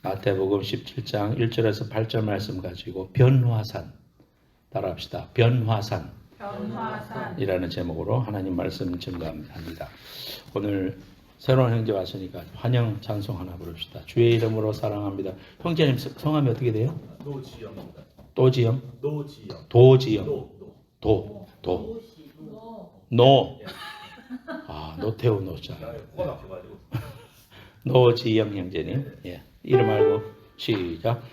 마태복음 17장 1절에서 8절 말씀 가지고 변화산 따라합시다. 변화산이라는 제목으로 하나님 말씀 증거합니다. 오늘 새로운 형제 왔으니까 환영 찬송 하나 부릅시다. 주의 이름으로 사랑합니다. 형제님 성함이 어떻게 돼요? 노지영입니다. 도지영? 노지영. 도지영. 노. 노. 아, 노태우 노자. 코가 막혀가지고. 노지영 형제님. 예. 이름 알고 시작.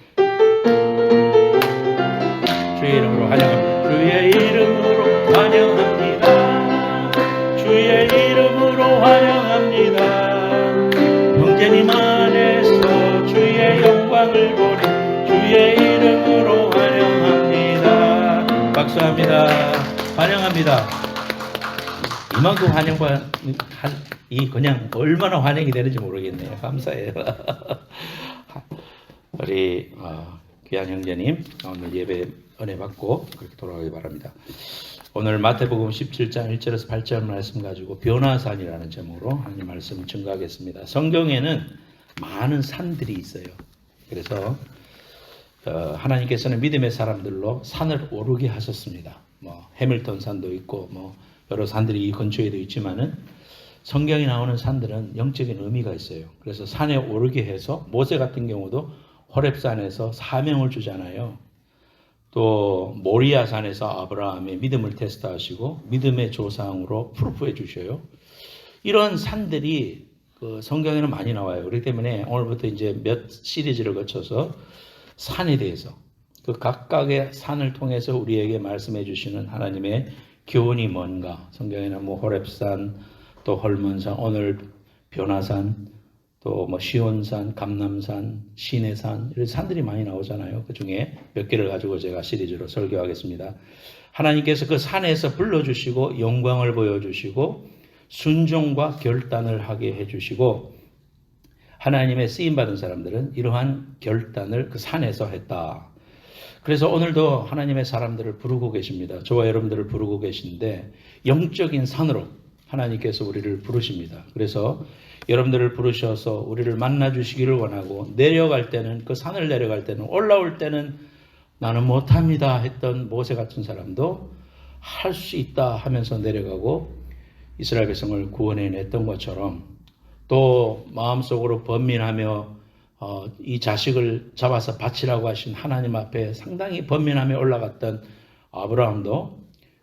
주의 이름으로 환영합니다. 주의 이름으로 환영합니다. 주의 이름으로 환영합니다. 형제님 안에서 주의 영광을 보리 주의 이름으로 환영합니다. 박수합니다. 환영합니다. 이만큼 이 그냥 얼마나 환영이 되는지 모르겠네요. 감사해요. 우리 귀한 형제님 오늘 예배 은혜 받고 그렇게 돌아가기 바랍니다. 오늘 마태복음 17장 1절에서 8절 말씀 가지고 변화산이라는 제목으로 하나님 말씀 증거하겠습니다. 성경에는 많은 산들이 있어요. 그래서 하나님께서는 믿음의 사람들로 산을 오르게 하셨습니다. 해밀턴 산도 있고 여러 산들이 이 근처에도 있지만은 성경에 나오는 산들은 영적인 의미가 있어요. 그래서 산에 오르게 해서 모세 같은 경우도 호렙산에서 사명을 주잖아요. 또 모리아 산에서 아브라함의 믿음을 테스트하시고 믿음의 조상으로 프루프해 주셔요. 이런 산들이 성경에는 많이 나와요. 그렇기 때문에 오늘부터 이제 몇 시리즈를 거쳐서 산에 대해서 그 각각의 산을 통해서 우리에게 말씀해 주시는 하나님의 교훈이 뭔가, 성경에는 호렙산, 또 헐몬산, 오늘 변화산, 또 시온산, 감람산, 시내산 이런 산들이 많이 나오잖아요. 그 중에 몇 개를 가지고 제가 시리즈로 설교하겠습니다. 하나님께서 그 산에서 불러주시고 영광을 보여주시고 순종과 결단을 하게 해주시고 하나님의 쓰임받은 사람들은 이러한 결단을 그 산에서 했다. 그래서 오늘도 하나님의 사람들을 부르고 계십니다. 저와 여러분들을 부르고 계신데 영적인 산으로 하나님께서 우리를 부르십니다. 그래서 여러분들을 부르셔서 우리를 만나주시기를 원하고 내려갈 때는 그 산을 내려갈 때는 올라올 때는 나는 못합니다 했던 모세 같은 사람도 할 수 있다 하면서 내려가고 이스라엘 백성을 구원해냈던 것처럼 또 마음속으로 번민하며 이 자식을 잡아서 바치라고 하신 하나님 앞에 상당히 번민하며 올라갔던 아브라함도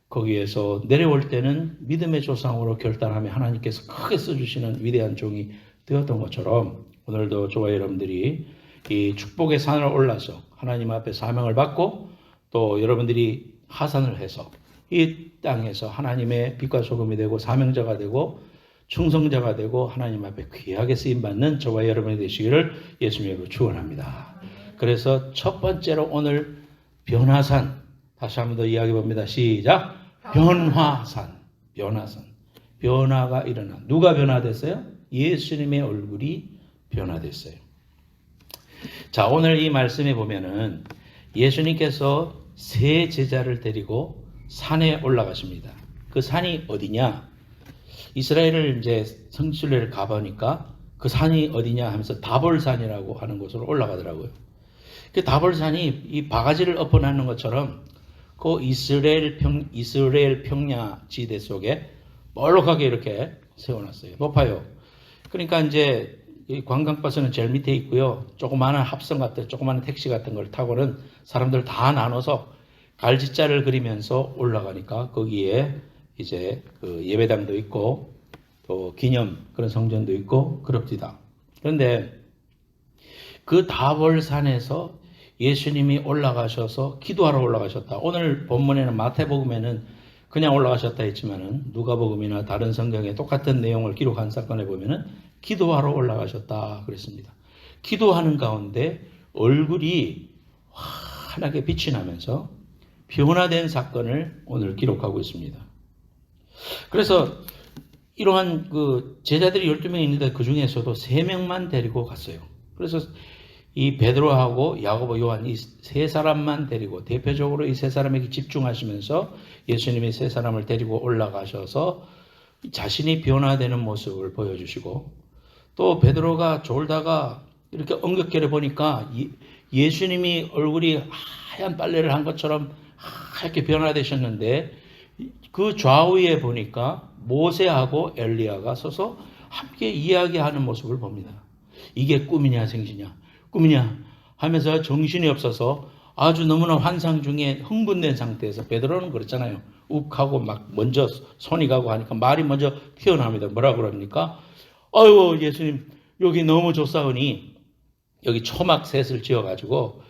거기에서 내려올 때는 믿음의 조상으로 결단하며 하나님께서 크게 써주시는 위대한 종이 되었던 것처럼 오늘도 저와 여러분들이 이 축복의 산을 올라서 하나님 앞에 사명을 받고 또 여러분들이 하산을 해서 이 땅에서 하나님의 빛과 소금이 되고 사명자가 되고 충성자가 되고 하나님 앞에 귀하게 쓰임받는 저와 여러분이 되시기를 예수님으로 축원합니다. 그래서 첫 번째로 오늘 변화산 다시 한 번 더 이야기해 봅니다. 시작. 변화산. 변화가 일어나. 누가 변화됐어요? 예수님의 얼굴이 변화됐어요. 자, 오늘 이 말씀에 보면은 예수님께서 세 제자를 데리고 산에 올라가십니다. 그 산이 어디냐? 이스라엘을 이제 성지순례를 가보니까 그 산이 어디냐 하면서 다볼산이라고 하는 곳으로 올라가더라고요. 그 다볼산이 이 바가지를 엎어놓는 것처럼 그 이스라엘 평야 지대 속에 멀록하게 이렇게 세워놨어요. 높아요. 그러니까 이제 이 관광버스는 제일 밑에 있고요. 조그마한 합성 같은, 조그마한 택시 같은 걸 타고는 사람들 다 나눠서 갈지자를 그리면서 올라가니까 거기에 이제 그 예배당도 있고 또 기념 그런 성전도 있고 그럽니다. 그런데 그 다볼산에서 예수님이 올라가셔서 기도하러 올라가셨다. 오늘 본문에는 마태복음에는 그냥 올라가셨다 했지만은 누가복음이나 다른 성경에 똑같은 내용을 기록한 사건에 보면은 기도하러 올라가셨다 그랬습니다. 기도하는 가운데 얼굴이 환하게 빛이 나면서 변화된 사건을 오늘 기록하고 있습니다. 그래서 이러한 그 제자들이 12명이 있는데 그 중에서도 3명만 데리고 갔어요. 그래서 이 베드로하고 야고보, 요한 이 세 사람만 데리고 대표적으로 이 세 사람에게 집중하시면서 예수님이 세 사람을 데리고 올라가셔서 자신이 변화되는 모습을 보여주시고 또 베드로가 졸다가 이렇게 엉겹결에 보니까 예수님이 얼굴이 하얀 빨래를 한 것처럼 하얗게 변화되셨는데 그 좌우에 보니까 모세하고 엘리야가 서서 함께 이야기하는 모습을 봅니다. 이게 꿈이냐 생시냐, 꿈이냐 하면서 정신이 없어서 아주 너무나 환상 중에 흥분된 상태에서, 베드로는 그렇잖아요. 욱하고 막 먼저 손이 가고 하니까 말이 먼저 튀어나옵니다. 뭐라 그럽니까? 아이고 예수님, 여기 너무 좋사오니 여기 초막 셋을 지어가지고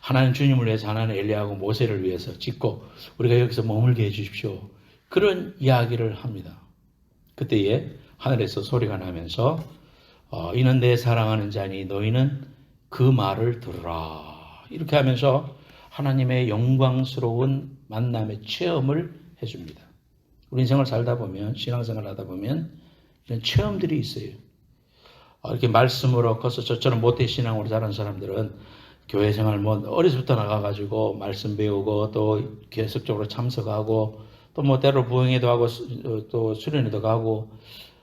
하나는 주님을 위해서, 하나는 엘리야하고 모세를 위해서 짓고 우리가 여기서 머물게 해주십시오. 그런 이야기를 합니다. 그때에 하늘에서 소리가 나면서 이는 내 사랑하는 자니 너희는 그 말을 들으라. 이렇게 하면서 하나님의 영광스러운 만남의 체험을 해줍니다. 우리 인생을 살다 보면, 신앙생활 하다 보면 이런 체험들이 있어요. 이렇게 말씀으로 커서 저처럼 모태신앙으로 자란 사람들은 교회 생활 어려서부터 나가가지고 말씀 배우고 또 계속적으로 참석하고 또 때로 부흥회도 하고 또 수련회도 가고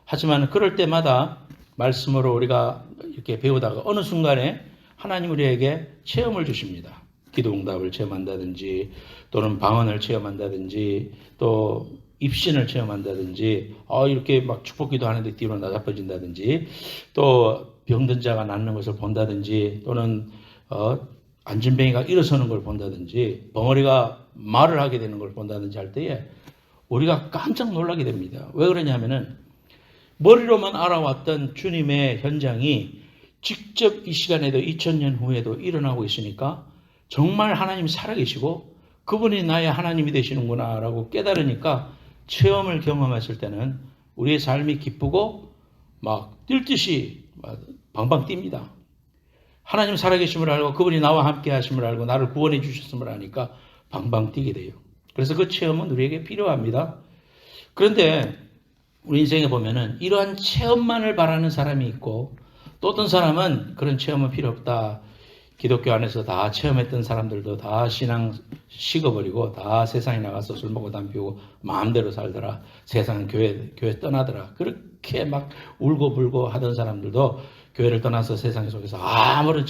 하지만 그럴 때마다 말씀으로 우리가 이렇게 배우다가 어느 순간에 하나님 우리에게 체험을 주십니다. 기도응답을 체험한다든지 또는 방언을 체험한다든지 또 입신을 체험한다든지 이렇게 막 축복기도 하는데 뒤로 나자빠진다든지 또 병든 자가 낫는 것을 본다든지 또는 안진뱅이가 일어서는 걸 본다든지 벙어리가 말을 하게 되는 걸 본다든지 할 때에 우리가 깜짝 놀라게 됩니다. 왜 그러냐면은 머리로만 알아왔던 주님의 현장이 직접 이 시간에도 2000년 후에도 일어나고 있으니까 정말 하나님이 살아계시고 그분이 나의 하나님이 되시는구나 라고 깨달으니까 체험을 경험했을 때는 우리의 삶이 기쁘고 막 뛸 듯이 방방 뜁니다. 하나님 살아계심을 알고 그분이 나와 함께 하심을 알고 나를 구원해 주셨음을 아니까 방방 뛰게 돼요. 그래서 그 체험은 우리에게 필요합니다. 그런데 우리 인생에 보면은 이러한 체험만을 바라는 사람이 있고 또 어떤 사람은 그런 체험은 필요 없다. 기독교 안에서 다 체험했던 사람들도 다 신앙 식어버리고 다 세상에 나가서 술 먹고 담배 피우고 마음대로 살더라. 세상 교회 떠나더라. 그렇게 막 울고불고 하던 사람들도 교회를 떠나서 세상 속에서 아무런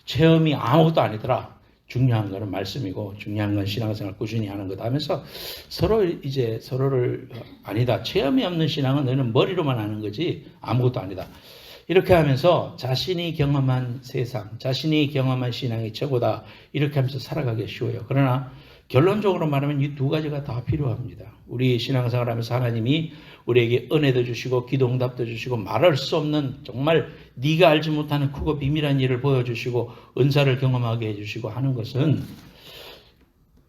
체험이 아무것도 아니더라. 중요한 거는 말씀이고 중요한 건 신앙생활 꾸준히 하는 거다 하면서 서로를 아니다. 체험이 없는 신앙은 너희는 머리로만 하는 거지 아무것도 아니다. 이렇게 하면서 자신이 경험한 세상, 자신이 경험한 신앙이 최고다. 이렇게 하면서 살아가기 쉬워요. 그러나 결론적으로 말하면 이 두 가지가 다 필요합니다. 우리 신앙생활 하면서 하나님이 우리에게 은혜도 주시고 기도응답도 주시고 말할 수 없는 정말 네가 알지 못하는 크고 비밀한 일을 보여주시고 은사를 경험하게 해주시고 하는 것은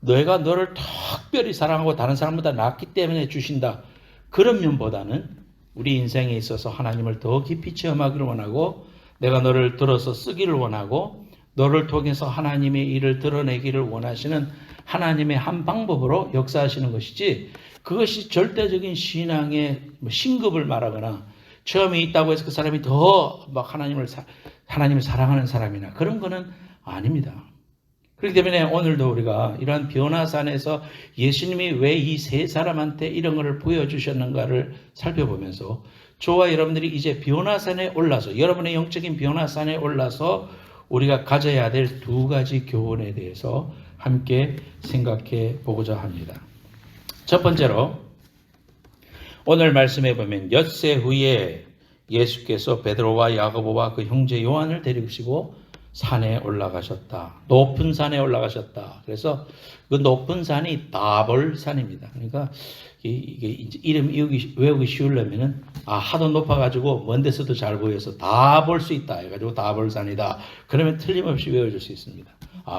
너희가 너를 특별히 사랑하고 다른 사람보다 낫기 때문에 주신다. 그런 면보다는 우리 인생에 있어서 하나님을 더 깊이 체험하기를 원하고 내가 너를 들어서 쓰기를 원하고 너를 통해서 하나님의 일을 드러내기를 원하시는 하나님의 한 방법으로 역사하시는 것이지 그것이 절대적인 신앙의 신급을 말하거나 체험이 있다고 해서 그 사람이 더 막 하나님을 사랑하는 사람이나 그런 거는 아닙니다. 그렇기 때문에 오늘도 우리가 이러한 변화산에서 예수님이 왜 이 세 사람한테 이런 것을 보여주셨는가를 살펴보면서 저와 여러분들이 이제 변화산에 올라서 여러분의 영적인 변화산에 올라서 우리가 가져야 될 두 가지 교훈에 대해서 함께 생각해 보고자 합니다. 첫 번째로 오늘 말씀해 보면 엿새 후에 예수께서 베드로와 야고보와 그 형제 요한을 데리시고 산에 올라가셨다. 높은 산에 올라가셨다. 그래서 그 높은 산이 다볼산입니다. 그러니까 이게 이름 외우기 쉬우려면은 하도 높아가지고 먼 데서도 잘 보여서 다 볼 수 있다. 해가지고 다볼산이다. 그러면 틀림없이 외워줄 수 있습니다.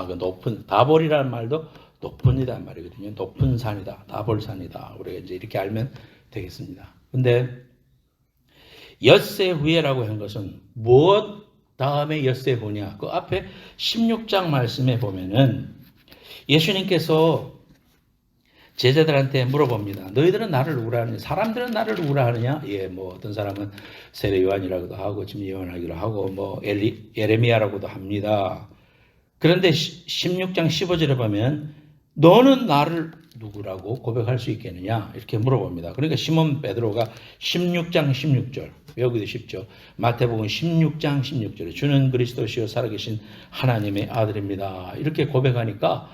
그 높은 다볼이라는 말도 높은이란 말이거든요. 높은 산이다. 다볼산이다. 우리가 이제 이렇게 알면 되겠습니다. 근데 엿새 후에라고 한 것은 무엇 다음에 엿새 후냐? 그 앞에 16장 말씀에 보면은 예수님께서 제자들한테 물어봅니다. 너희들은 나를 누구라 하느냐? 사람들은 나를 누구라 하느냐? 어떤 사람은 세례 요한이라고도 하고 지금 예언하기로 하고 예레미야라고도 합니다. 그런데 16장 15절에 보면 너는 나를 누구라고 고백할 수 있겠느냐 이렇게 물어봅니다. 그러니까 시몬 베드로가 16장 16절 여기도 쉽죠. 마태복음 16장 16절에 주는 그리스도시요 살아계신 하나님의 아들입니다. 이렇게 고백하니까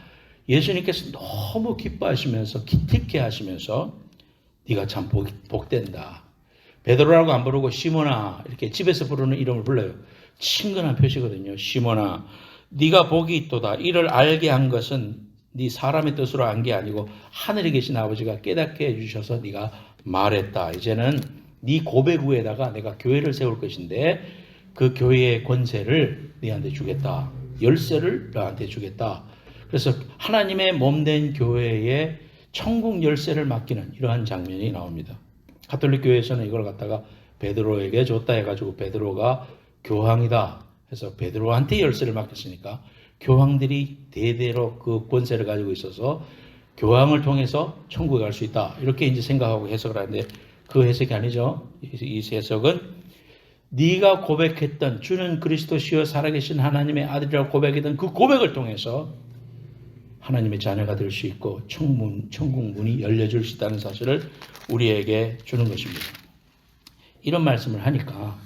예수님께서 너무 기뻐하시면서 기특해 하시면서 네가 참 복된다. 베드로라고 안 부르고 시몬아 이렇게 집에서 부르는 이름을 불러요. 친근한 표시거든요. 시몬아 네가 복이 있도다. 이를 알게 한 것은 네 사람의 뜻으로 한 게 아니고 하늘에 계신 아버지가 깨닫게 해주셔서 네가 말했다. 이제는 네 고백 위에다가 내가 교회를 세울 것인데 그 교회의 권세를 네한테 주겠다. 열쇠를 너한테 주겠다. 그래서 하나님의 몸된 교회에 천국 열쇠를 맡기는 이러한 장면이 나옵니다. 가톨릭 교회에서는 이걸 갖다가 베드로에게 줬다 해가지고 베드로가 교황이다 해서 베드로한테 열쇠를 맡겼으니까 교황들이 대대로 그 권세를 가지고 있어서 교황을 통해서 천국에 갈 수 있다. 이렇게 이제 생각하고 해석을 하는데 그 해석이 아니죠. 이 해석은 네가 고백했던 주는 그리스도시요 살아계신 하나님의 아들이라고 고백했던 그 고백을 통해서 하나님의 자녀가 될 수 있고 천국 문이 열려줄 수 있다는 사실을 우리에게 주는 것입니다. 이런 말씀을 하니까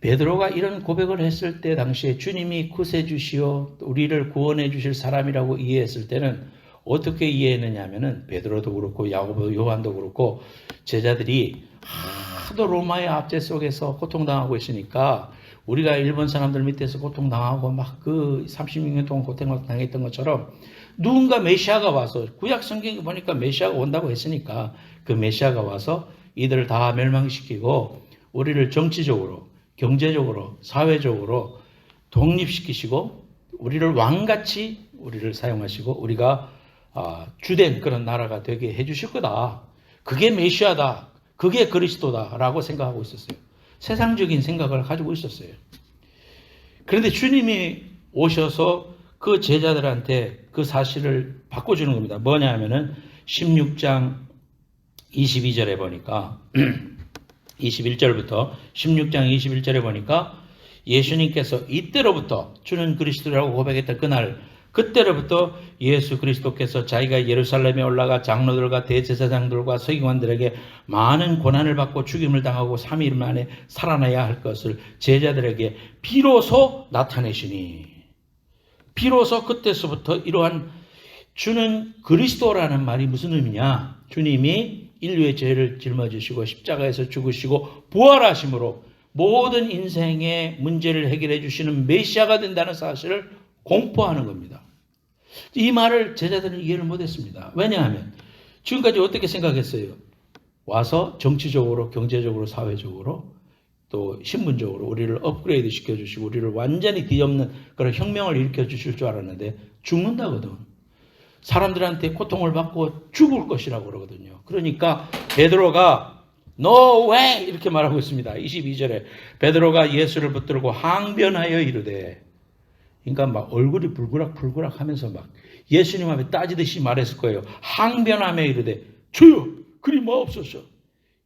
베드로가 이런 고백을 했을 때 당시에 주님이 구세주시오 우리를 구원해 주실 사람이라고 이해했을 때는 어떻게 이해했느냐 하면은 베드로도 그렇고 야고보 요한도 그렇고 제자들이 하도 로마의 압제 속에서 고통당하고 있으니까 우리가 일본 사람들 밑에서 고통당하고 막 그 36년 동안 고통을 당했던 것처럼 누군가 메시아가 와서 구약 성경에 보니까 메시아가 온다고 했으니까 그 메시아가 와서 이들을 다 멸망시키고 우리를 정치적으로 경제적으로 사회적으로 독립시키시고 우리를 왕같이 우리를 사용하시고 우리가 주된 그런 나라가 되게 해주실 거다. 그게 메시아다. 그게 그리스도다라고 생각하고 있었어요. 세상적인 생각을 가지고 있었어요. 그런데 주님이 오셔서 그 제자들한테 그 사실을 바꿔주는 겁니다. 뭐냐 하면은 16장 22절에 보니까 21절부터 16장 21절에 보니까 예수님께서 이때로부터 주는 그리스도라고 고백했던 그날 그때로부터 예수 그리스도께서 자기가 예루살렘에 올라가 장로들과 대제사장들과 서기관들에게 많은 고난을 받고 죽임을 당하고 3일 만에 살아나야 할 것을 제자들에게 비로소 나타내시니 비로소 그때서부터 이러한 주는 그리스도라는 말이 무슨 의미냐? 주님이 인류의 죄를 짊어지시고 십자가에서 죽으시고 부활하심으로 모든 인생의 문제를 해결해 주시는 메시아가 된다는 사실을 공포하는 겁니다. 이 말을 제자들은 이해를 못했습니다. 왜냐하면 지금까지 어떻게 생각했어요? 와서 정치적으로 경제적으로 사회적으로 또 신분적으로 우리를 업그레이드 시켜주시고 우리를 완전히 뒤엎는 그런 혁명을 일으켜 주실 줄 알았는데 죽는다거든. 사람들한테 고통을 받고 죽을 것이라고 그러거든요. 그러니까 베드로가 No way! 이렇게 말하고 있습니다. 22절에 베드로가 예수를 붙들고 항변하여 이르되 그러니까 막 얼굴이 불그락 하면서 막 예수님 앞에 따지듯이 말했을 거예요. 항변하며 이르되 주여 그리 마옵소서.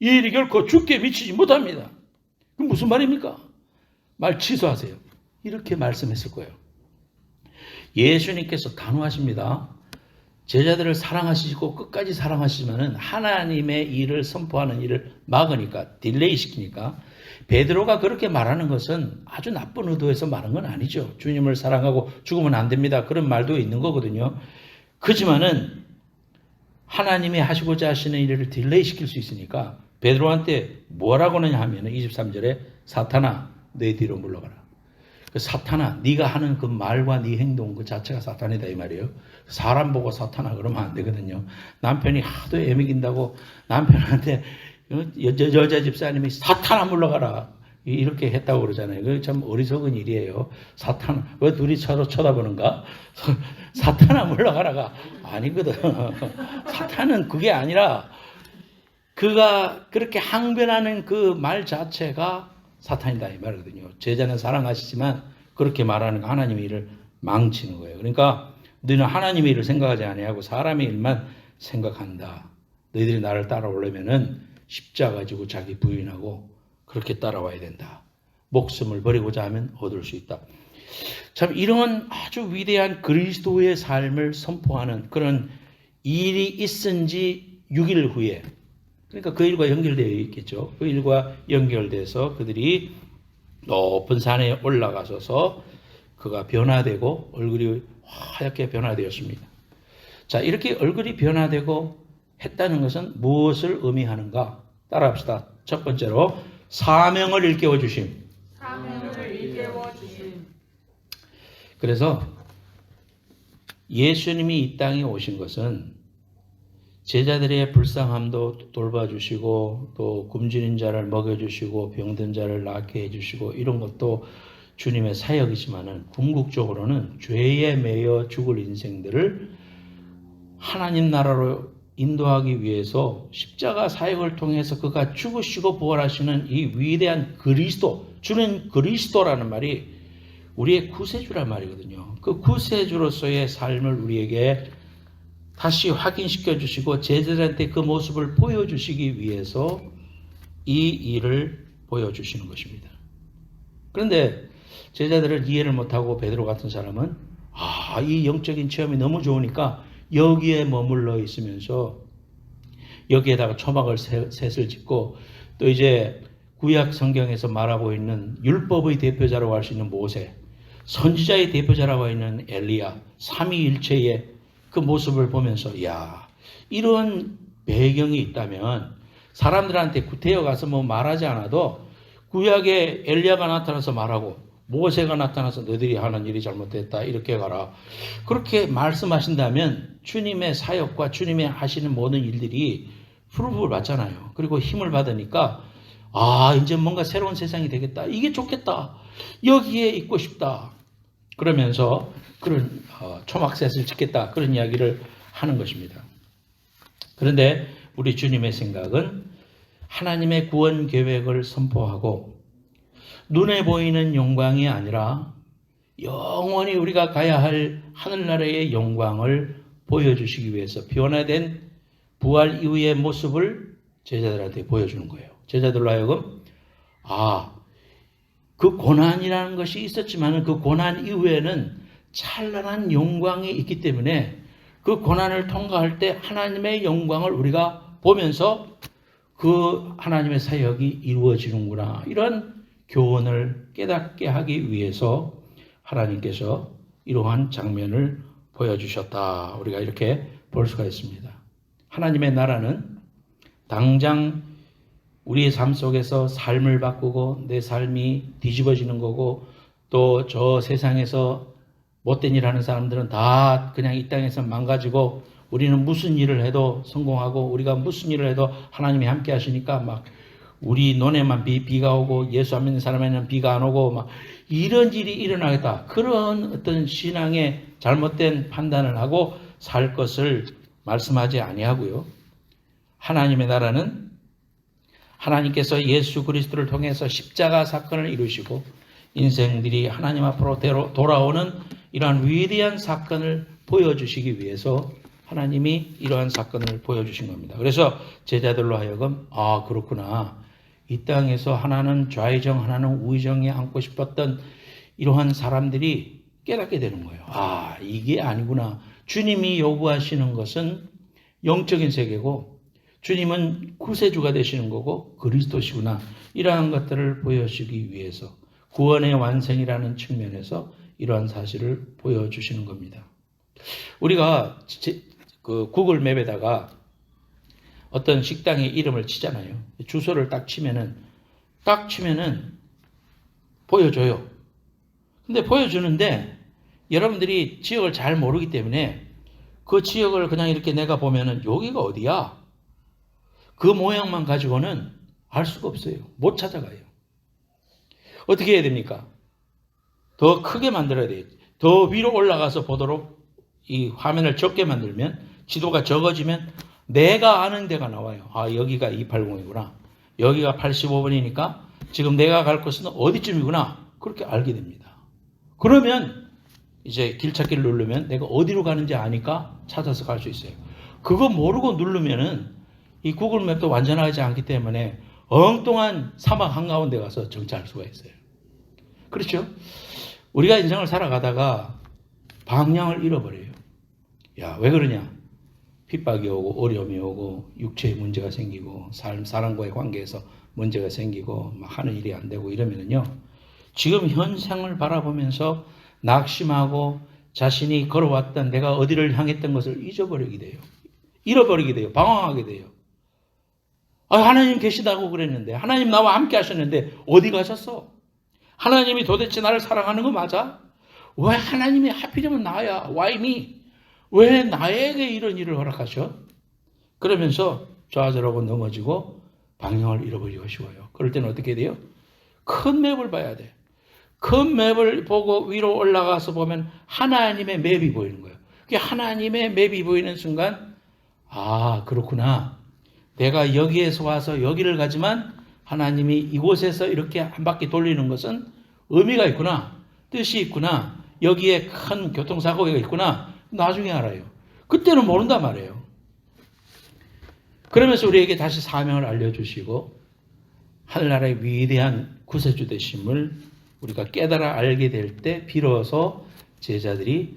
이 일이 결코 죽게 미치지 못합니다. 그럼 무슨 말입니까? 말 취소하세요. 이렇게 말씀했을 거예요. 예수님께서 단호하십니다. 제자들을 사랑하시고 끝까지 사랑하시지만은 하나님의 일을 선포하는 일을 막으니까 딜레이 시키니까 베드로가 그렇게 말하는 것은 아주 나쁜 의도에서 말한 건 아니죠. 주님을 사랑하고 죽으면 안 됩니다. 그런 말도 있는 거거든요. 그렇지만은 하나님이 하시고자 하시는 일을 딜레이 시킬 수 있으니까 베드로한테 뭐라고는 하면은 23절에 사탄아 내 뒤로 물러가라. 그 사탄아 네가 하는 그 말과 네 행동 그 자체가 사탄이다 이 말이에요. 사람 보고 사탄아 그러면 안 되거든요. 남편이 하도 애먹인다고 남편한테 여자 집사님이 사탄아 물러가라 이렇게 했다고 그러잖아요. 그게 참 어리석은 일이에요. 사탄 왜 둘이 서로 쳐다보는가? 사탄아 물러가라가 아니거든. 사탄은 그게 아니라 그가 그렇게 항변하는 그 말 자체가 사탄이다 이 말이거든요. 제자는 사랑하시지만 그렇게 말하는 거 하나님의 일을 망치는 거예요. 그러니까 너희는 하나님의 일을 생각하지 아니하고 사람의 일만 생각한다. 너희들이 나를 따라오려면은 십자가 지고 자기 부인하고 그렇게 따라와야 된다. 목숨을 버리고자 하면 얻을 수 있다. 참 이런 아주 위대한 그리스도의 삶을 선포하는 그런 일이 있은 지 6일 후에, 그러니까 그 일과 연결되어 있겠죠. 그 일과 연결돼서 그들이 높은 산에 올라가셔서 그가 변화되고 얼굴이 하얗게 변화되었습니다. 자, 이렇게 얼굴이 변화되고 했다는 것은 무엇을 의미하는가? 따라합시다. 첫 번째로 사명을 일깨워 주심. 사명을 일깨워 주심. 그래서 예수님이 이 땅에 오신 것은 제자들의 불쌍함도 돌봐주시고 또 굶주린 자를 먹여주시고 병든 자를 낫게 해주시고 이런 것도 주님의 사역이지만은 궁극적으로는 죄에 매여 죽을 인생들을 하나님 나라로 인도하기 위해서 십자가 사역을 통해서 그가 죽으시고 부활하시는 이 위대한 그리스도, 주는 그리스도라는 말이 우리의 구세주란 말이거든요. 그 구세주로서의 삶을 우리에게 다시 확인시켜 주시고 제자들한테 그 모습을 보여주시기 위해서 이 일을 보여주시는 것입니다. 그런데 제자들을 이해를 못하고 베드로 같은 사람은 이 영적인 체험이 너무 좋으니까 여기에 머물러 있으면서 여기에다가 초막을 셋을 짓고 또 이제 구약 성경에서 말하고 있는 율법의 대표자라고 할 수 있는 모세, 선지자의 대표자라고 하는 엘리야, 삼위일체의 그 모습을 보면서 이런 배경이 있다면 사람들한테 구태여 가서 뭐 말하지 않아도 구약에 엘리야가 나타나서 말하고 모세가 나타나서 너희들이 하는 일이 잘못됐다 이렇게 가라 그렇게 말씀하신다면 주님의 사역과 주님의 하시는 모든 일들이 프루프를 받잖아요. 그리고 힘을 받으니까 이제 뭔가 새로운 세상이 되겠다, 이게 좋겠다, 여기에 있고 싶다 그러면서 그런 초막셋을 짓겠다 그런 이야기를 하는 것입니다. 그런데 우리 주님의 생각은 하나님의 구원 계획을 선포하고 눈에 보이는 영광이 아니라 영원히 우리가 가야 할 하늘나라의 영광을 보여주시기 위해서 변화된 부활 이후의 모습을 제자들한테 보여주는 거예요. 제자들로 하여금 그 고난이라는 것이 있었지만 그 고난 이후에는 찬란한 영광이 있기 때문에 그 고난을 통과할 때 하나님의 영광을 우리가 보면서 그 하나님의 사역이 이루어지는구나, 이런 교훈을 깨닫게 하기 위해서 하나님께서 이러한 장면을 보여주셨다, 우리가 이렇게 볼 수가 있습니다. 하나님의 나라는 당장 우리의 삶 속에서 삶을 바꾸고 내 삶이 뒤집어지는 거고 또 저 세상에서 못된 일 하는 사람들은 다 그냥 이 땅에서 망가지고 우리는 무슨 일을 해도 성공하고 우리가 무슨 일을 해도 하나님이 함께 하시니까 막 우리 눈에만 비가 오고 예수 안 믿는 사람에는 비가 안 오고 막 이런 일이 일어나겠다, 그런 어떤 신앙의 잘못된 판단을 하고 살 것을 말씀하지 아니하고요. 하나님의 나라는 하나님께서 예수 그리스도를 통해서 십자가 사건을 이루시고 인생들이 하나님 앞으로 돌아오는 이러한 위대한 사건을 보여주시기 위해서 하나님이 이러한 사건을 보여주신 겁니다. 그래서 제자들로 하여금 그렇구나, 이 땅에서 하나는 좌의정 하나는 우의정에 앉고 싶었던 이러한 사람들이 깨닫게 되는 거예요. 이게 아니구나, 주님이 요구하시는 것은 영적인 세계고 주님은 구세주가 되시는 거고 그리스도시구나, 이러한 것들을 보여주기 위해서 구원의 완성이라는 측면에서 이러한 사실을 보여주시는 겁니다. 우리가 그 구글 맵에다가 어떤 식당의 이름을 치잖아요. 주소를 딱 치면은 보여줘요. 근데 보여주는데 여러분들이 지역을 잘 모르기 때문에 그 지역을 그냥 이렇게 내가 보면은 여기가 어디야? 그 모양만 가지고는 알 수가 없어요. 못 찾아가요. 어떻게 해야 됩니까? 더 크게 만들어야 돼요. 더 위로 올라가서 보도록 이 화면을 적게 만들면, 지도가 적어지면 내가 아는 데가 나와요. 여기가 280이구나. 여기가 85번이니까 지금 내가 갈 곳은 어디쯤이구나. 그렇게 알게 됩니다. 그러면 이제 길찾기를 누르면 내가 어디로 가는지 아니까 찾아서 갈 수 있어요. 그거 모르고 누르면은 이 구글 맵도 완전하지 않기 때문에 엉뚱한 사막 한가운데 가서 정차할 수가 있어요. 그렇죠? 우리가 인생을 살아가다가 방향을 잃어버려요. 야, 왜 그러냐? 핍박이 오고 어려움이 오고 육체의 문제가 생기고 사람과의 관계에서 문제가 생기고 막 하는 일이 안 되고 이러면은요. 지금 현상을 바라보면서 낙심하고 자신이 걸어왔던 내가 어디를 향했던 것을 잊어버리게 돼요. 잃어버리게 돼요. 방황하게 돼요. 하나님 계시다고 그랬는데 하나님 나와 함께 하셨는데 어디 가셨어? 하나님이 도대체 나를 사랑하는 거 맞아? 왜 하나님이 하필이면 나야? Why me? 왜 나에게 이런 일을 허락하셔? 그러면서 좌절하고 넘어지고 방향을 잃어버리기가 쉬워요. 그럴 때는 어떻게 돼요? 큰 맵을 봐야 돼. 큰 맵을 보고 위로 올라가서 보면 하나님의 맵이 보이는 거예요. 그게 하나님의 맵이 보이는 순간 그렇구나. 내가 여기에서 와서 여기를 가지만 하나님이 이곳에서 이렇게 한 바퀴 돌리는 것은 의미가 있구나. 뜻이 있구나. 여기에 큰 교통사고가 있구나. 나중에 알아요. 그때는 모른단 말이에요. 그러면서 우리에게 다시 사명을 알려주시고 하늘나라의 위대한 구세주 되심을 우리가 깨달아 알게 될 때 비로소 제자들이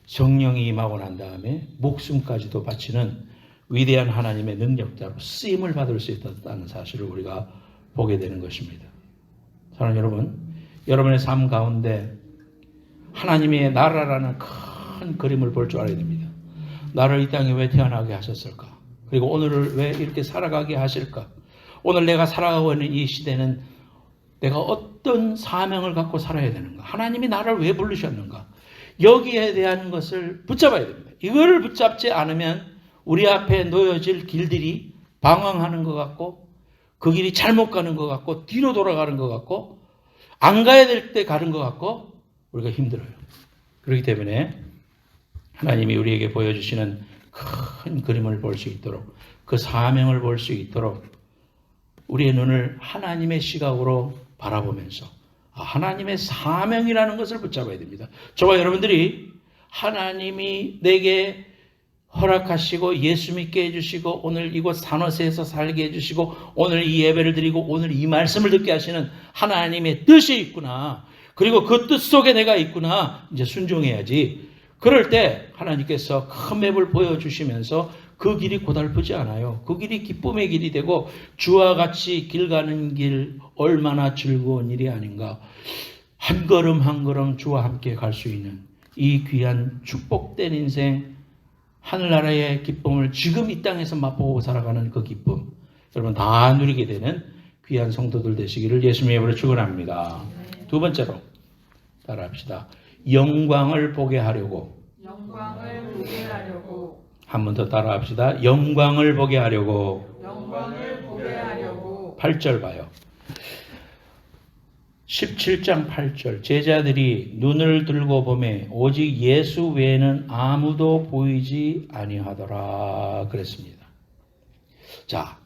성령이 임하고 난 다음에 목숨까지도 바치는 위대한 하나님의 능력자로 쓰임을 받을 수 있다는 사실을 우리가 보게 되는 것입니다. 사랑하는 여러분, 여러분의 삶 가운데 하나님의 나라라는 큰 그림을 볼 줄 알아야 됩니다. 나를 이 땅에 왜 태어나게 하셨을까? 그리고 오늘을 왜 이렇게 살아가게 하실까? 오늘 내가 살아가고 있는 이 시대는 내가 어떤 사명을 갖고 살아야 되는가? 하나님이 나를 왜 부르셨는가? 여기에 대한 것을 붙잡아야 됩니다. 이거를 붙잡지 않으면 우리 앞에 놓여질 길들이 방황하는 것 같고 그 길이 잘못 가는 것 같고 뒤로 돌아가는 것 같고 안 가야 될 때 가는 것 같고 우리가 힘들어요. 그렇기 때문에 하나님이 우리에게 보여주시는 큰 그림을 볼 수 있도록 그 사명을 볼 수 있도록 우리의 눈을 하나님의 시각으로 바라보면서 하나님의 사명이라는 것을 붙잡아야 됩니다. 저와 여러분들이 하나님이 내게 허락하시고 예수 믿게 해주시고 오늘 이곳 산호세에서 살게 해주시고 오늘 이 예배를 드리고 오늘 이 말씀을 듣게 하시는 하나님의 뜻이 있구나. 그리고 그 뜻 속에 내가 있구나. 이제 순종해야지. 그럴 때 하나님께서 큰 맵을 보여주시면서 그 길이 고달프지 않아요. 그 길이 기쁨의 길이 되고 주와 같이 길 가는 길 얼마나 즐거운 일이 아닌가. 한 걸음 한 걸음 주와 함께 갈 수 있는 이 귀한 축복된 인생 하늘나라의 기쁨을 지금 이 땅에서 맛보고 살아가는 그 기쁨 여러분 다 누리게 되는 귀한 성도들 되시기를 예수님의 이름으로 축원합니다. 두 번째로 따라합시다. 영광을 보게 하려고 한 번 더 따라합시다. 영광을 보게 하려고 8절 봐요. 17장 8절 제자들이 눈을 들고 보매 오직 예수 외에는 아무도 보이지 아니하더라 그랬습니다. 자,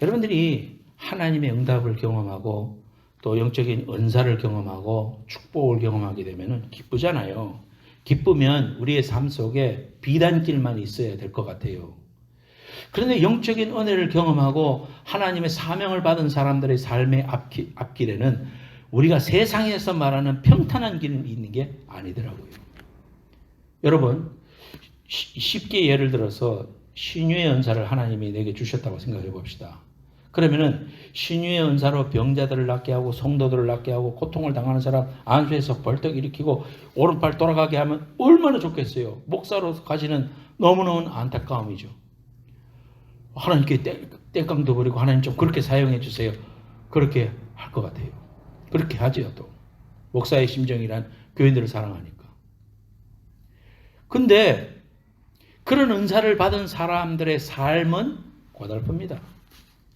여러분들이 하나님의 응답을 경험하고 또 영적인 은사를 경험하고 축복을 경험하게 되면 기쁘잖아요. 기쁘면 우리의 삶 속에 비단길만 있어야 될 것 같아요. 그런데 영적인 은혜를 경험하고 하나님의 사명을 받은 사람들의 삶의 앞길에는 우리가 세상에서 말하는 평탄한 길이 있는 게 아니더라고요. 여러분, 쉽게 예를 들어서 신유의 은사를 하나님이 내게 주셨다고 생각해 봅시다. 그러면은 신유의 은사로 병자들을 낫게 하고 성도들을 낫게 하고 고통을 당하는 사람 안수해서 벌떡 일으키고 오른팔 돌아가게 하면 얼마나 좋겠어요. 목사로 가지는 너무너무 안타까움이죠. 하나님께 땡깡도 부리고 하나님 좀 그렇게 사용해 주세요. 그렇게 할 것 같아요. 그렇게 하지요 또. 목사의 심정이란 교인들을 사랑하니까. 근데 그런 은사를 받은 사람들의 삶은 고달픕니다.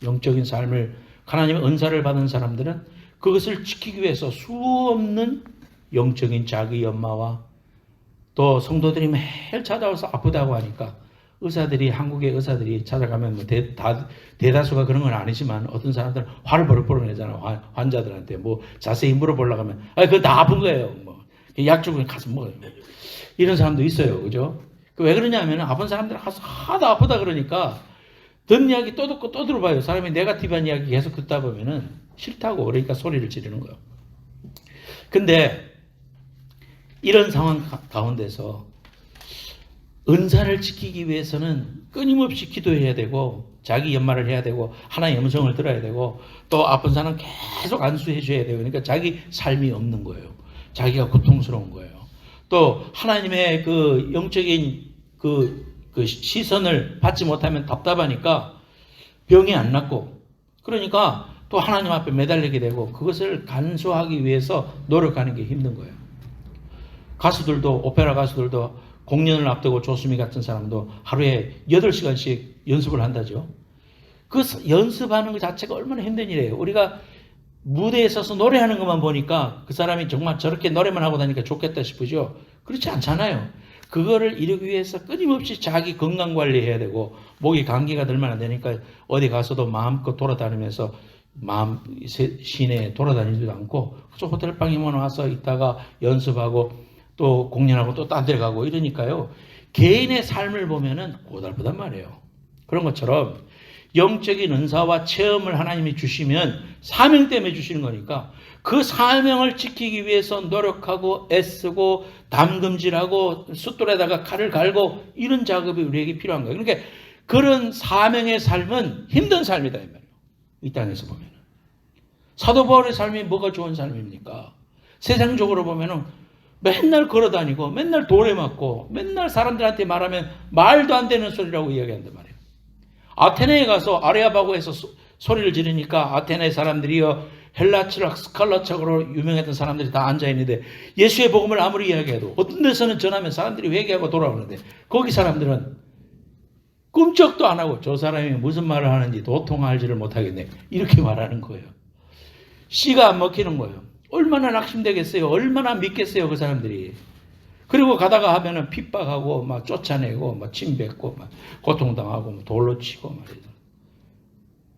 영적인 삶을 하나님의 은사를 받은 사람들은 그것을 지키기 위해서 수없는 영적인 자기 연마와 또 성도들이 매일 찾아와서 아프다고 하니까 의사들이 한국의 의사들이 찾아가면 뭐 대다수가 그런 건 아니지만 어떤 사람들은 화를 버럭버럭 내잖아. 환자들한테 뭐 자세히 물어보려고 하면 그거 다 아픈 거예요. 뭐 약 주고 가서 먹어요. 이런 사람도 있어요. 그죠? 왜 그러냐면 아픈 사람들 가서 하도 아프다 그러니까 듣는 이야기 또 듣고 또 들어봐요. 사람이 네거티브한 이야기 계속 듣다 보면은 싫다고 그러니까 소리를 지르는 거예요. 근데 이런 상황 가운데서 은사를 지키기 위해서는 끊임없이 기도해야 되고 자기 연말을 해야 되고 하나님의 음성을 들어야 되고 또 아픈 사람 계속 안수해 줘야 되고 그러니까 자기 삶이 없는 거예요. 자기가 고통스러운 거예요. 또 하나님의 그 영적인 그 시선을 받지 못하면 답답하니까 병이 안 낫고 그러니까 또 하나님 앞에 매달리게 되고 그것을 간수하기 위해서 노력하는 게 힘든 거예요. 가수들도 오페라 가수들도 공연을 앞두고 조수미 같은 사람도 하루에 8시간씩 연습을 한다죠. 그 연습하는 것 자체가 얼마나 힘든 일이에요. 우리가 무대에 서서 노래하는 것만 보니까 그 사람이 정말 저렇게 노래만 하고 다니까 좋겠다 싶으죠. 그렇지 않잖아요. 그거를 이루기 위해서 끊임없이 자기 건강 관리해야 되고 목이 감기가 들면 안 되니까 어디 가서도 마음껏 돌아다니면서 마음 시내에 돌아다니지도 않고 그저 호텔방에만 와서 있다가 연습하고 또 공연하고 또 딴 데 가고 이러니까요. 개인의 삶을 보면은 고달프단 말이에요. 그런 것처럼 영적인 은사와 체험을 하나님이 주시면 사명 때문에 주시는 거니까 그 사명을 지키기 위해서 노력하고 애쓰고 담금질하고 숫돌에다가 칼을 갈고 이런 작업이 우리에게 필요한 거예요. 그러니까 그런 사명의 삶은 힘든 삶이다 이 말이에요. 이 땅에서 보면은 사도 바울의 삶이 뭐가 좋은 삶입니까? 세상적으로 보면은 맨날 걸어다니고 맨날 돌에 맞고 맨날 사람들한테 말하면 말도 안 되는 소리라고 이야기한단 말이에요. 아테네에 가서 아레아바고에서 소리를 지르니까 아테네 사람들이요 헬라 철학 스칼라 철학으로 유명했던 사람들이 다 앉아있는데 예수의 복음을 아무리 이야기해도 어떤 데서는 전하면 사람들이 회개하고 돌아오는데 거기 사람들은 꿈쩍도 안 하고 저 사람이 무슨 말을 하는지 도통 알지를 못하겠네 이렇게 말하는 거예요. 씨가 안 먹히는 거예요. 얼마나 낙심되겠어요. 얼마나 믿겠어요 그 사람들이. 그리고 가다가 하면은 핍박하고 막 쫓아내고 막 침뱉고 막 고통당하고 막 돌로 치고 말이죠.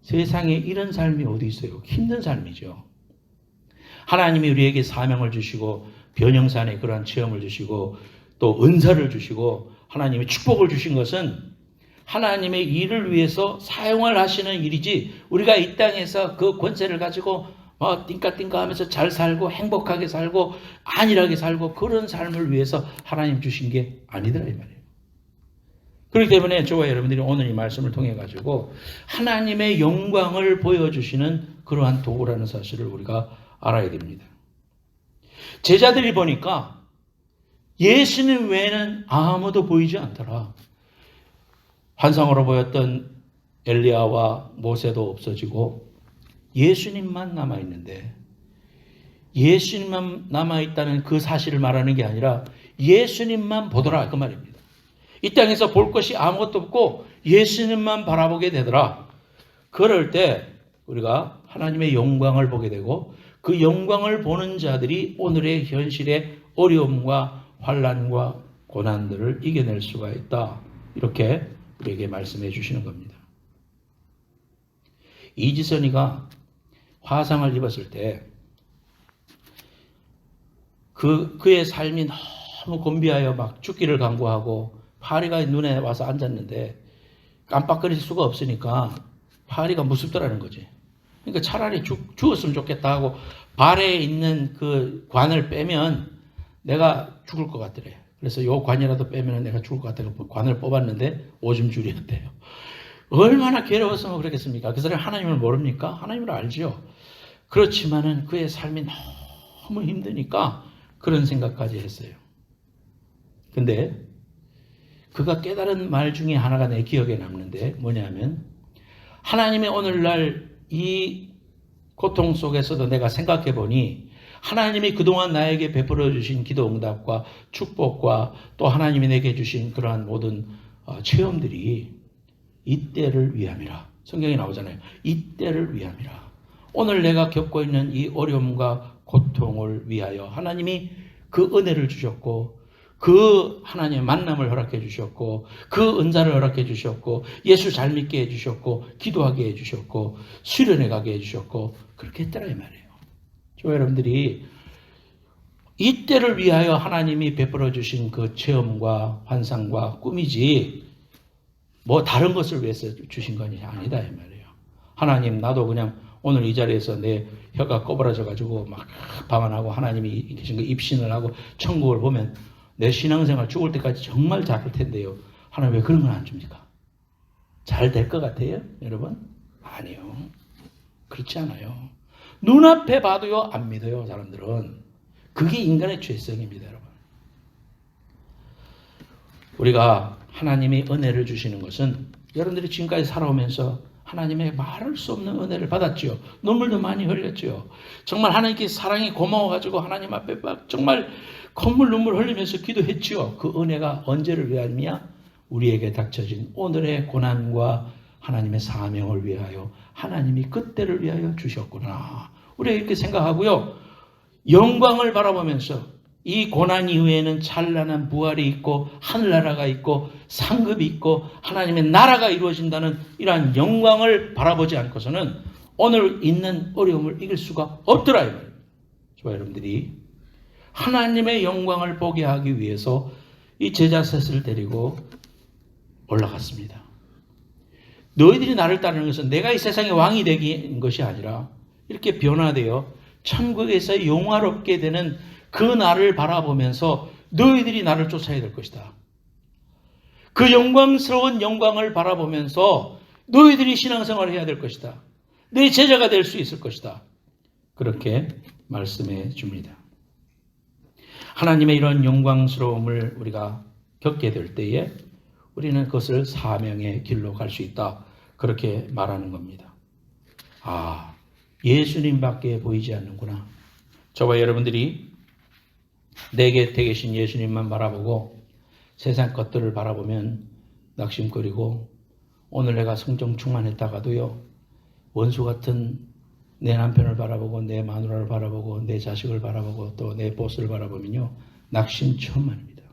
세상에 이런 삶이 어디 있어요? 힘든 삶이죠. 하나님이 우리에게 사명을 주시고 변형산에 그러한 체험을 주시고 또 은사를 주시고 하나님의 축복을 주신 것은 하나님의 일을 위해서 사용을 하시는 일이지 우리가 이 땅에서 그 권세를 가지고 띵까띵까 하면서 잘 살고 행복하게 살고 안일하게 살고 그런 삶을 위해서 하나님 주신 게 아니더라 이 말이에요. 그렇기 때문에 저와 여러분들이 오늘 이 말씀을 통해 가지고 하나님의 영광을 보여주시는 그러한 도구라는 사실을 우리가 알아야 됩니다. 제자들이 보니까 예수님 외에는 아무도 보이지 않더라. 환상으로 보였던 엘리야와 모세도 없어지고 예수님만 남아있는데 예수님만 남아있다는 그 사실을 말하는 게 아니라 예수님만 보더라 그 말입니다. 이 땅에서 볼 것이 아무것도 없고 예수님만 바라보게 되더라. 그럴 때 우리가 하나님의 영광을 보게 되고 그 영광을 보는 자들이 오늘의 현실의 어려움과 환난과 고난들을 이겨낼 수가 있다. 이렇게 우리에게 말씀해 주시는 겁니다. 이지선이가 화상을 입었을 때 그의 삶이 너무 곤비하여 막 죽기를 간구하고 파리가 눈에 와서 앉았는데 깜빡거릴 수가 없으니까 파리가 무섭더라는 거지. 그러니까 차라리 죽었으면 좋겠다 하고 발에 있는 그 관을 빼면 내가 죽을 것 같더래. 그래서 요 관이라도 빼면 내가 죽을 것 같다고 관을 뽑았는데 오줌 줄이었대요. 얼마나 괴로웠으면 그랬겠습니까? 그 사람이 하나님을 모릅니까? 하나님을 알죠. 그렇지만은 그의 삶이 너무 힘드니까 그런 생각까지 했어요. 근데 그가 깨달은 말 중에 하나가 내 기억에 남는데 뭐냐면 하나님의 오늘날 이 고통 속에서도 내가 생각해 보니 하나님이 그동안 나에게 베풀어 주신 기도 응답과 축복과 또 하나님이 내게 주신 그러한 모든 체험들이 이때를 위함이라. 성경에 나오잖아요. 이때를 위함이라. 오늘 내가 겪고 있는 이 어려움과 고통을 위하여 하나님이 그 은혜를 주셨고 그 하나님의 만남을 허락해 주셨고 그 은사를 허락해 주셨고 예수 잘 믿게 해 주셨고 기도하게 해 주셨고 수련회 가게 해 주셨고 그렇게 했더라 이 말이에요. 저 여러분들이 이때를 위하여 하나님이 베풀어 주신 그 체험과 환상과 꿈이지 뭐 다른 것을 위해서 주신 건 아니다 이 말이에요. 하나님 나도 그냥 오늘 이 자리에서 내 혀가 꼬부라져 가지고 막 방언하고 하나님이 계신 거 입신을 하고 천국을 보면 내 신앙생활 죽을 때까지 정말 잘할 텐데요. 하나님 왜 그런 건 안 줍니까? 잘 될 것 같아요, 여러분? 아니요. 그렇지 않아요. 눈앞에 봐도요, 안 믿어요, 사람들은. 그게 인간의 죄성입니다, 여러분. 우리가 하나님의 은혜를 주시는 것은 여러분들이 지금까지 살아오면서 하나님의 말할 수 없는 은혜를 받았죠. 눈물도 많이 흘렸죠. 정말 하나님께 사랑이 고마워가지고 하나님 앞에 막 정말 콧물 눈물 흘리면서 기도했죠. 그 은혜가 언제를 위함이냐? 우리에게 닥쳐진 오늘의 고난과 하나님의 사명을 위하여 하나님이 그때를 위하여 주셨구나. 우리가 이렇게 생각하고요. 영광을 바라보면서 이 고난 이후에는 찬란한 부활이 있고 하늘나라가 있고 상급이 있고 하나님의 나라가 이루어진다는 이러한 영광을 바라보지 않고서는 오늘 있는 어려움을 이길 수가 없더라 이 말입니다. 저와 여러분들이 하나님의 영광을 보게 하기 위해서 이 제자 셋을 데리고 올라갔습니다. 너희들이 나를 따르는 것은 내가 이 세상의 왕이 되는 것이 아니라 이렇게 변화되어 천국에서 영화롭게 되는 그 날을 바라보면서 너희들이 나를 쫓아야 될 것이다. 그 영광스러운 영광을 바라보면서 너희들이 신앙생활을 해야 될 것이다. 내 제자가 될 수 있을 것이다. 그렇게 말씀해 줍니다. 하나님의 이런 영광스러움을 우리가 겪게 될 때에 우리는 그것을 사명의 길로 갈 수 있다. 그렇게 말하는 겁니다. 아, 예수님밖에 보이지 않는구나. 저와 여러분들이 내 곁에 계신 예수님만 바라보고 세상 것들을 바라보면 낙심거리고 오늘 내가 성령 충만했다가도요. 원수 같은 내 남편을 바라보고 내 마누라를 바라보고 내 자식을 바라보고 또 내 보스를 바라보면요. 낙심천만입니다.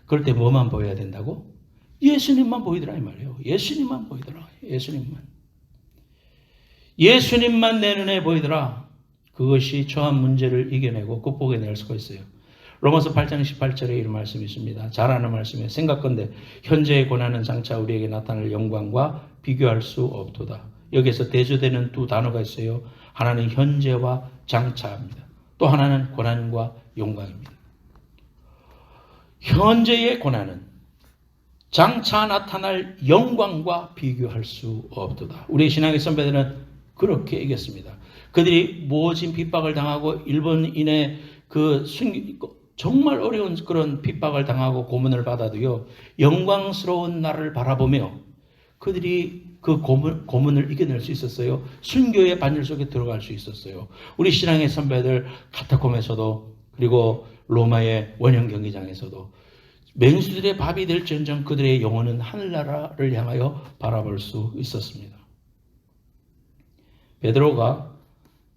그럴 때 뭐만 보여야 된다고? 예수님만 보이더라 이 말이에요. 예수님만 보이더라. 예수님만 내 눈에 보이더라. 그것이 처한 문제를 이겨내고 극복해낼 수가 있어요. 로마서 8장 18절에 이런 말씀이 있습니다. 잘 아는 말씀이에요. 생각건대 현재의 고난은 장차 우리에게 나타날 영광과 비교할 수 없도다. 여기에서 대조되는 두 단어가 있어요. 하나는 현재와 장차입니다. 또 하나는 고난과 영광입니다. 현재의 고난은 장차 나타날 영광과 비교할 수 없도다. 우리 신앙의 선배들은 그렇게 얘기했습니다. 그들이 모진 핍박을 당하고 일본인의 정말 어려운 그런 핍박을 당하고 고문을 받아도요. 영광스러운 날을 바라보며 그들이 그 고문을 이겨낼 수 있었어요. 순교의 반열 속에 들어갈 수 있었어요. 우리 신앙의 선배들 카타콤에서도 그리고 로마의 원형 경기장에서도 맹수들의 밥이 될지언정 그들의 영혼은 하늘나라를 향하여 바라볼 수 있었습니다. 베드로가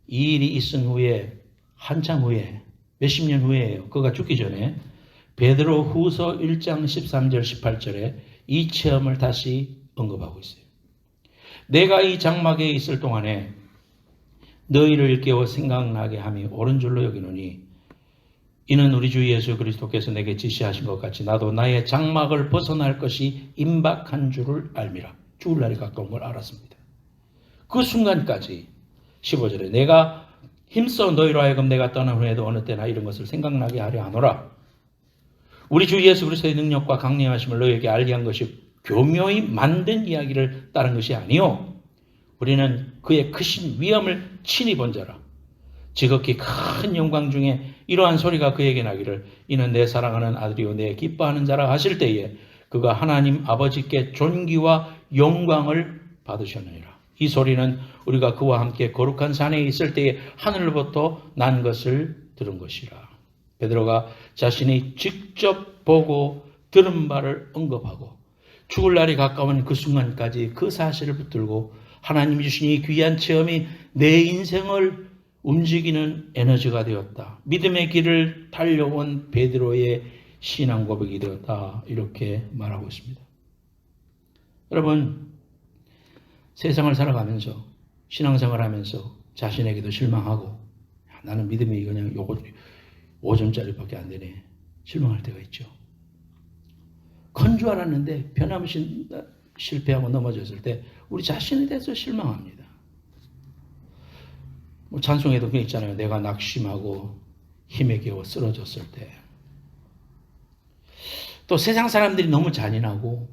이 일이 있은 후에 한참 후에 몇십 년 후에요. 그가 죽기 전에 베드로 후서 1장 13절 18절에 이 체험을 다시 언급하고 있어요. 내가 이 장막에 있을 동안에 너희를 일깨워 생각나게 함이 옳은 줄로 여기노니 이는 우리 주 예수 그리스도께서 내게 지시하신 것 같이 나도 나의 장막을 벗어날 것이 임박한 줄을 알미라. 죽을 날이 가까운 걸 알았습니다. 그 순간까지 15절에 내가 힘써 너희로 하여금 내가 떠난 후에도 어느 때나 이런 것을 생각나게 하려 하노라. 우리 주 예수 그리스도의 능력과 강림하심을 너희에게 알게 한 것이 교묘히 만든 이야기를 따른 것이 아니요 우리는 그의 크신 위엄을 친히 본 자라. 지극히 큰 영광 중에 이러한 소리가 그에게 나기를 이는 내 사랑하는 아들이요 내 기뻐하는 자라 하실 때에 그가 하나님 아버지께 존귀와 영광을 받으셨느니라. 이 소리는 우리가 그와 함께 거룩한 산에 있을 때에 하늘로부터 난 것을 들은 것이라. 베드로가 자신이 직접 보고 들은 바를 언급하고 죽을 날이 가까운 그 순간까지 그 사실을 붙들고 하나님이 주신 이 귀한 체험이 내 인생을 움직이는 에너지가 되었다. 믿음의 길을 달려온 베드로의 신앙 고백이 되었다. 이렇게 말하고 있습니다. 여러분 세상을 살아가면서 신앙생활을 하면서 자신에게도 실망하고 나는 믿음이 그냥 요거 5점짜리밖에 안 되네. 실망할 때가 있죠. 건 줄 알았는데 변함없이 실패하고 넘어졌을 때 우리 자신에 대해서 실망합니다. 찬송에도 그 있잖아요. 내가 낙심하고 힘에 겨워 쓰러졌을 때. 또 세상 사람들이 너무 잔인하고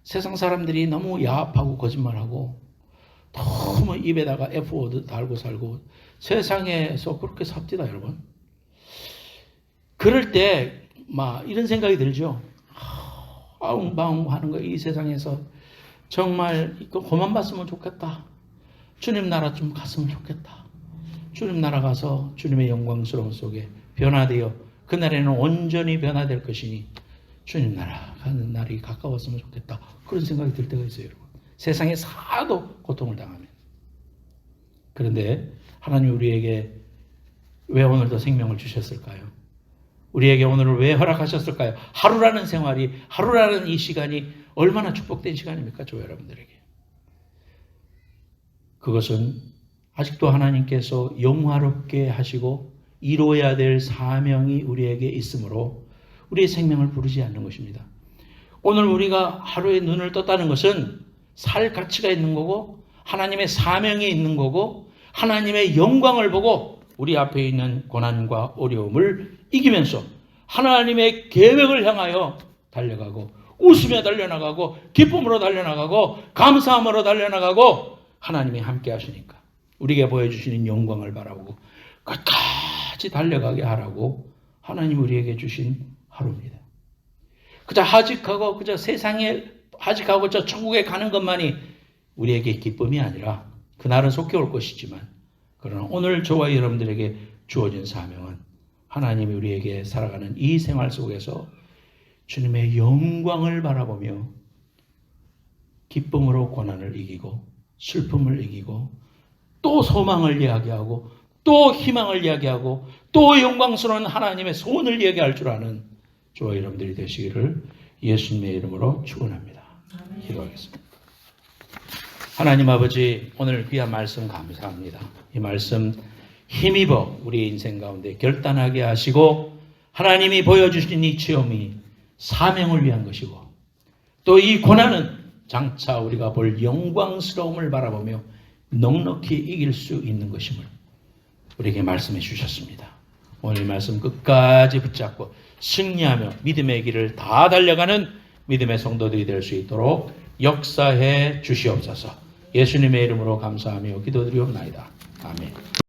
세상 사람들이 너무 야합하고 거짓말하고 너무 입에다가 F워드 달고 살고 세상에서 그렇게 삽디다 여러분. 그럴 때 막 이런 생각이 들죠. 아웅바웅 하는 거 이 세상에서 정말 이거 그만 봤으면 좋겠다. 주님 나라 좀 갔으면 좋겠다. 주님 나라 가서 주님의 영광스러움 속에 변화되어 그날에는 온전히 변화될 것이니 주님 나라 가는 날이 가까웠으면 좋겠다. 그런 생각이 들 때가 있어요, 여러분. 세상에 사도 고통을 당하면. 그런데 하나님 우리에게 왜 오늘도 생명을 주셨을까요? 우리에게 오늘을 왜 허락하셨을까요? 하루라는 생활이, 하루라는 이 시간이 얼마나 축복된 시간입니까? 저 여러분들에게. 그것은 아직도 하나님께서 영화롭게 하시고 이루어야 될 사명이 우리에게 있으므로 우리의 생명을 부르지 않는 것입니다. 오늘 우리가 하루에 눈을 떴다는 것은 살 가치가 있는 거고 하나님의 사명이 있는 거고 하나님의 영광을 보고 우리 앞에 있는 고난과 어려움을 이기면서 하나님의 계획을 향하여 달려가고 웃으며 달려나가고 기쁨으로 달려나가고 감사함으로 달려나가고 하나님이 함께 하시니까 우리에게 보여주시는 영광을 바라보고 끝까지 달려가게 하라고 하나님 우리에게 주신 하루입니다. 그저 하직하고 그저 세상에 하직하고 저 천국에 가는 것만이 우리에게 기쁨이 아니라 그날은 속히 올 것이지만 그러나 오늘 저와 여러분들에게 주어진 사명은 하나님이 우리에게 살아가는 이 생활 속에서 주님의 영광을 바라보며 기쁨으로 고난을 이기고 슬픔을 이기고 또 소망을 이야기하고 또 희망을 이야기하고 또 영광스러운 하나님의 소원을 이야기할 줄 아는 저와 여러분들이 되시기를 예수님의 이름으로 축원합니다. 기도하겠습니다. 하나님 아버지 오늘 귀한 말씀 감사합니다. 이 말씀 힘입어 우리의 인생 가운데 결단하게 하시고 하나님이 보여주신 이 체험이 사명을 위한 것이고 또 이 고난은 장차 우리가 볼 영광스러움을 바라보며 넉넉히 이길 수 있는 것임을 우리에게 말씀해 주셨습니다. 오늘 이 말씀 끝까지 붙잡고 승리하며 믿음의 길을 다 달려가는 믿음의 성도들이 될 수 있도록 역사해 주시옵소서. 예수님의 이름으로 감사하며 기도드리옵나이다. 아멘.